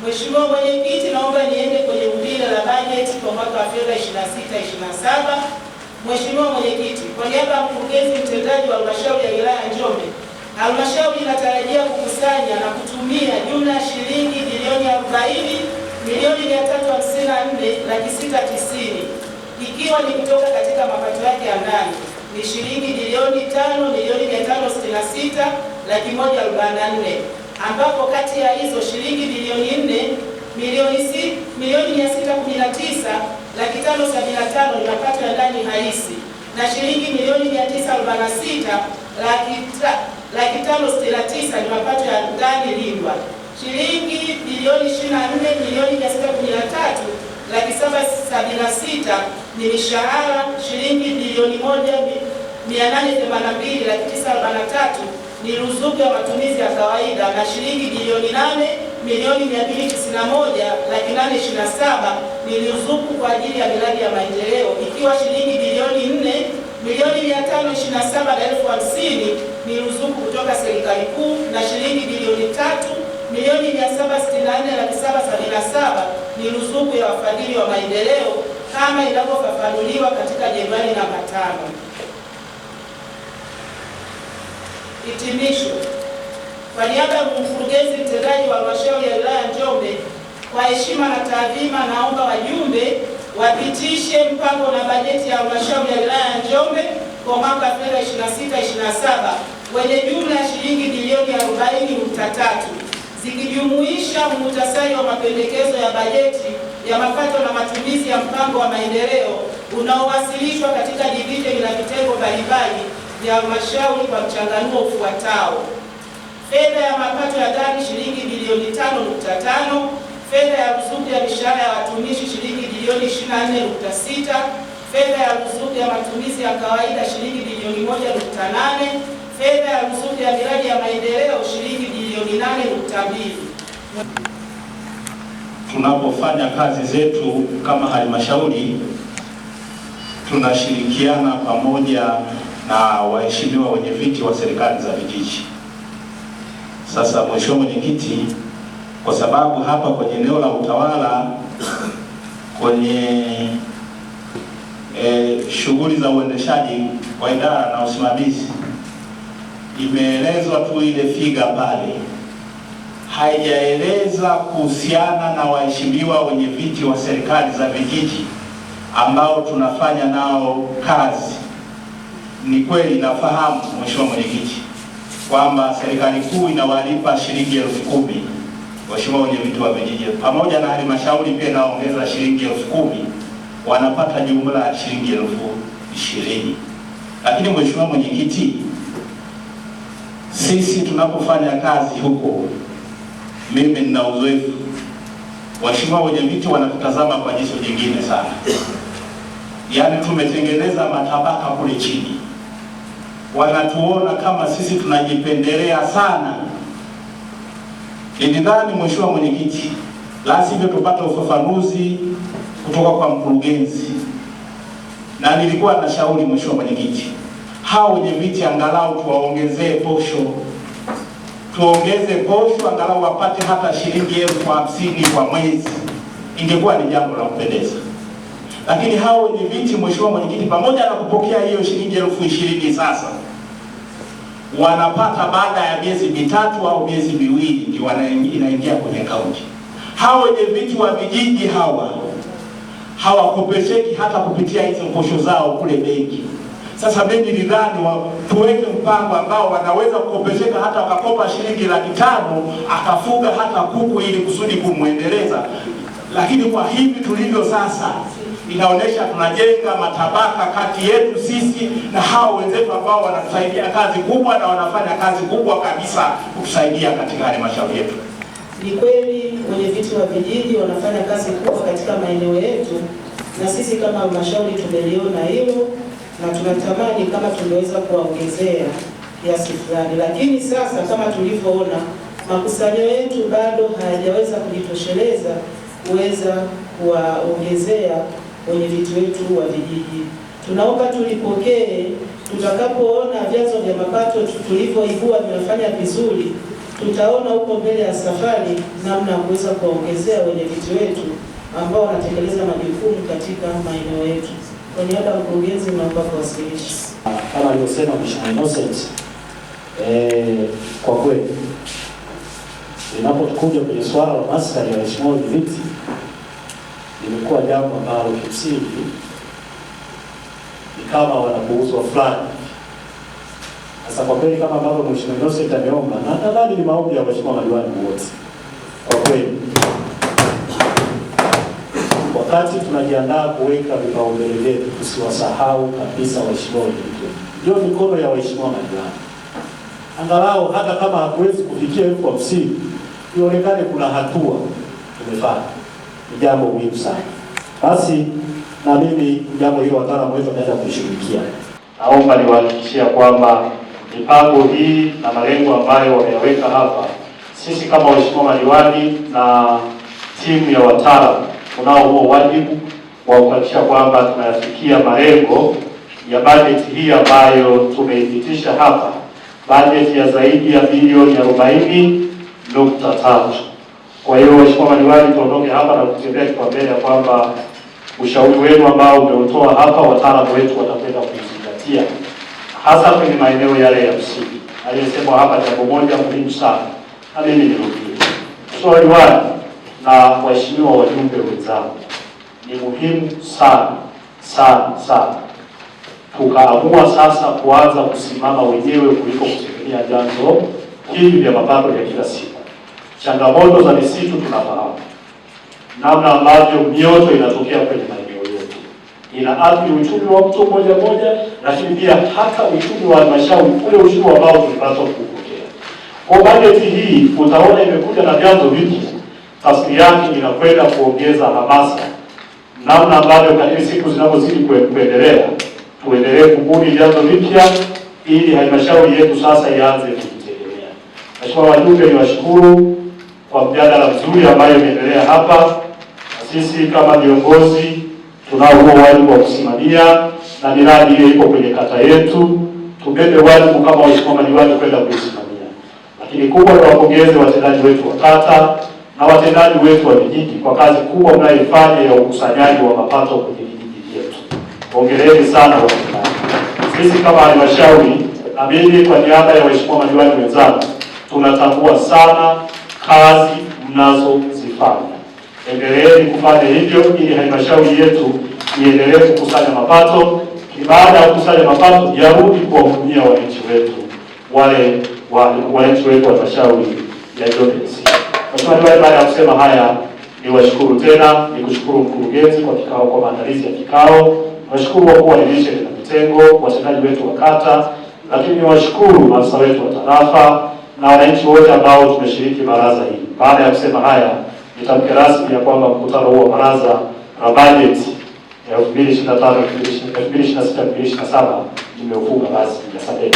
Mheshimiwa Mwenyekiti, naomba niende kwenye umbile la bajeti kwa mwaka wa fedha 26/27. Mheshimiwa Mwenyekiti, kwa niaba ya mkurugenzi mtendaji wa halmashauri ya wilaya ya Njombe, halmashauri inatarajia kukusanya na kutumia jumla ya shilingi bilioni 40,354,690, ikiwa ni kutoka katika mapato yake ya ndani ni shilingi bilioni 5,566,144, ambapo kati ya hizo shilingi bilioni 4,619,575 ni mapato ya ndani halisi na shilingi milioni 946,569 ni mapato ya ndani lindwa. Shilingi bilioni 24,613,776 ni mishahara. Shilingi bilioni 1,882,943 ni ruzuku ya matumizi ya kawaida na shilingi bilioni 8,291,827 ni ruzuku kwa ajili ya miradi ya maendeleo, ikiwa shilingi bilioni 4,527,050 ni ruzuku kutoka serikali kuu na shilingi bilioni 3,764,777 ni ruzuku ya wafadhili wa maendeleo kama inavyofafanuliwa katika jedwali namba 5. Hitimisho. Kwa niaba ya mkurugenzi mtendaji wa halmashauri ya wilaya ya Njombe, kwa heshima na taadhima, naomba wajumbe wapitishe mpango na bajeti ya halmashauri ya wilaya ya Njombe kwa mwaka wa fedha 26/27 wenye jumla ya shilingi bilioni 40.3 zikijumuisha muhtasari wa mapendekezo ya bajeti ya mapato na matumizi ya mpango wa maendeleo unaowasilishwa katika divisheni na vitengo mbalimbali vya halmashauri kwa mchanganuo ufuatao: fedha ya mapato ya ndani shilingi bilioni 5.5, fedha ya ruzuku ya mishahara ya watumishi shilingi bilioni 24.6, fedha ya ruzuku ya matumizi ya kawaida shilingi bilioni 1.8, fedha ya ruzuku ya miradi ya maendeleo shilingi bilioni 8.2. Tunapofanya kazi zetu kama halmashauri tunashirikiana pamoja na waheshimiwa wenye viti wa serikali za vijiji. Sasa Mheshimiwa Mwenyekiti, kwa sababu hapa kwenye eneo la utawala kwenye shughuli za uendeshaji wa idara na usimamizi imeelezwa tu ile figa pale, haijaeleza kuhusiana na waheshimiwa wenye viti wa serikali za vijiji ambao tunafanya nao kazi. Ni kweli nafahamu Mheshimiwa Mwenyekiti kwamba serikali kuu inawalipa shilingi 10,000 waheshimiwa wenye viti wa vijiji, pamoja na halmashauri pia inaongeza shilingi 10,000, wanapata jumla ya shilingi 20,000. Lakini Mheshimiwa Mwenyekiti, sisi tunapofanya kazi huko, mimi nina uzoefu, waheshimiwa wenye viti wanatutazama kwa jicho jingine sana. Yaani tumetengeneza matabaka kule chini, wanatuona kama sisi tunajipendelea sana. Nilidhani Mheshimiwa Mwenyekiti, lazima tupate ufafanuzi kutoka kwa mkurugenzi, na nilikuwa na shauri Mheshimiwa Mwenyekiti, hao wenye viti angalau tuwaongezee posho, tuongeze posho angalau wapate hata shilingi 50,000 kwa mwezi, ingekuwa ni jambo la kupendeza. Lakini hao wenye viti Mheshimiwa Mwenyekiti, pamoja na kupokea hiyo shilingi 20,000 sasa wanapata baada ya miezi mitatu au miezi miwili ndio inaingia kwenye kaunti. Hao wenye viti wa vijiji hawakopesheki hata kupitia hizo posho zao kule benki. Sasa mimi nilidhani tuweke mpango ambao wanaweza kukopesheka hata wakakopa shilingi 500,000 akafuga hata kuku ili kusudi kumwendeleza. Lakini kwa hivi tulivyo sasa, inaonesha tunajenga matabaka kati yetu sisi na hao wenzetu ambao wanatusaidia kazi kubwa na wanafanya kazi kubwa kabisa kutusaidia katika halmashauri yetu. Ni kweli wenye viti wa vijiji wanafanya kazi kubwa katika maeneo yetu, na sisi kama halmashauri tumeliona hilo na tunatamani kama tungeweza kuwaongezea kiasi fulani, lakini sasa kama tulivyoona makusanyo yetu bado hayajaweza kujitosheleza kuweza kuwaongezea wenye viti wetu wa vijiji. Tunaomba tulipokee, tutakapoona vyanzo vya mapato tulivyoibua vinafanya vizuri, tutaona huko mbele ya safari namna ya kuweza kuongezea wenyeviti wetu ambao wanatekeleza majukumu katika maeneo yetu. Kwa niaba ya mkurugenzi, naomba kuwasilisha. Kama alivyosema Mheshimiwa Innocent, kwa kweli inapokuja kwenye swala la maslahi ya waheshimiwa wenyeviti, limekuwa jambo ambalo kimsingi ni kama wanapuuzwa fulani. Sasa kwa kweli, kama ambavyo Mheshimiwa Innocent ameomba, na nadhani ni maombi ya waheshimiwa madiwani wote, kwa kweli wakati tunajiandaa kuweka vipaumbele vyetu, tusiwasahau kabisa waheshimiwa wenyeviti. Ndio mikono ya waheshimiwa madiwani, angalau hata kama hakuwezi kufikia 50,000 ionekane kuna hatua tumefanya. Ni jambo muhimu sana. Basi na mimi jambo hilo wataalamu wetu wataenda kushughulikia. Naomba niwahakikishia kwamba mipango hii na malengo ambayo wameyaweka hapa, sisi kama waheshimiwa madiwani na timu ya wataalamu tunao huo wajibu wa kuhakikisha kwamba tunayafikia malengo ya bajeti hii ambayo tumeipitisha hapa, bajeti ya zaidi ya bilioni 40.3. Kwa hiyo waheshimiwa madiwani, tuondoke hapa na kutembea kipaumbele kwamba ushauri wenu ambao umeutoa hapa, wataalamu wetu watakwenda kuzingatia, hasa kwenye maeneo yale ya msingi. Aliyesema hapa jambo moja muhimu sana, na mimi nirudie. Ushauri wangu na waheshimiwa wajumbe wenzangu, ni muhimu sana sana sana tukaamua sasa kuanza kusimama wenyewe kuliko kutegemea vyanzo hivi vya mapato ya kila siku. Changamoto za misitu tunafahamu, namna ambavyo mioto inatokea kwenye maeneo yetu, inaathiri uchumi wa mtu mmoja mmoja, lakini pia hata uchumi wa halmashauri, ule uchumi ambao tunapaswa kupokea. Kwa bajeti hii utaona imekuja na vyanzo vingi. Tafsiri yake inakwenda kuongeza hamasa, namna ambavyo kadri siku zinazozidi kuendelea, tuendelee kubuni vyanzo vipya ili halmashauri yetu sasa ianze kujitegemea. Mheshimiwa wajumbe, niwashukuru kwa mjadala mzuri ambayo imeendelea hapa. Sisi kama viongozi tunao huo wajibu wa kusimamia, na miradi hiyo iko kwenye kata yetu, tubebe wajibu kama waheshimiwa madiwani kwenda kuisimamia. Lakini kubwa ni wapongeze watendaji wetu wa kata na watendaji wetu wa vijiji kwa kazi kubwa mnayoifanya ya ukusanyaji wa mapato kwenye vijiji vyetu. Hongereni sana watendaji. Sisi kama halmashauri, na mimi kwa niaba ya waheshimiwa madiwani wenzangu, tunatambua sana kazi mnazozifanya. Endeleeni kufanya hivyo ili halmashauri yetu iendelee kukusanya mapato. Baada ya kukusanya mapato, yarudi kuwahudumia wananchi wetu, wale wananchi wetu wa halmashauri ya Njombe. Mheshimiwa, baada ya kusema haya, niwashukuru tena, nikushukuru mkurugenzi kwa maandalizi ya kikao, niwashukuru wakuu wa divisheni na vitengo, watendaji wetu wa kata, lakini niwashukuru maafisa wetu wa tarafa na wananchi wote ambao tumeshiriki baraza hili. Baada ya kusema haya, nitamke rasmi ya kwamba mkutano huo wa baraza la bajeti ya 2025-2026-2027 nimeufunga rasmi. Asante.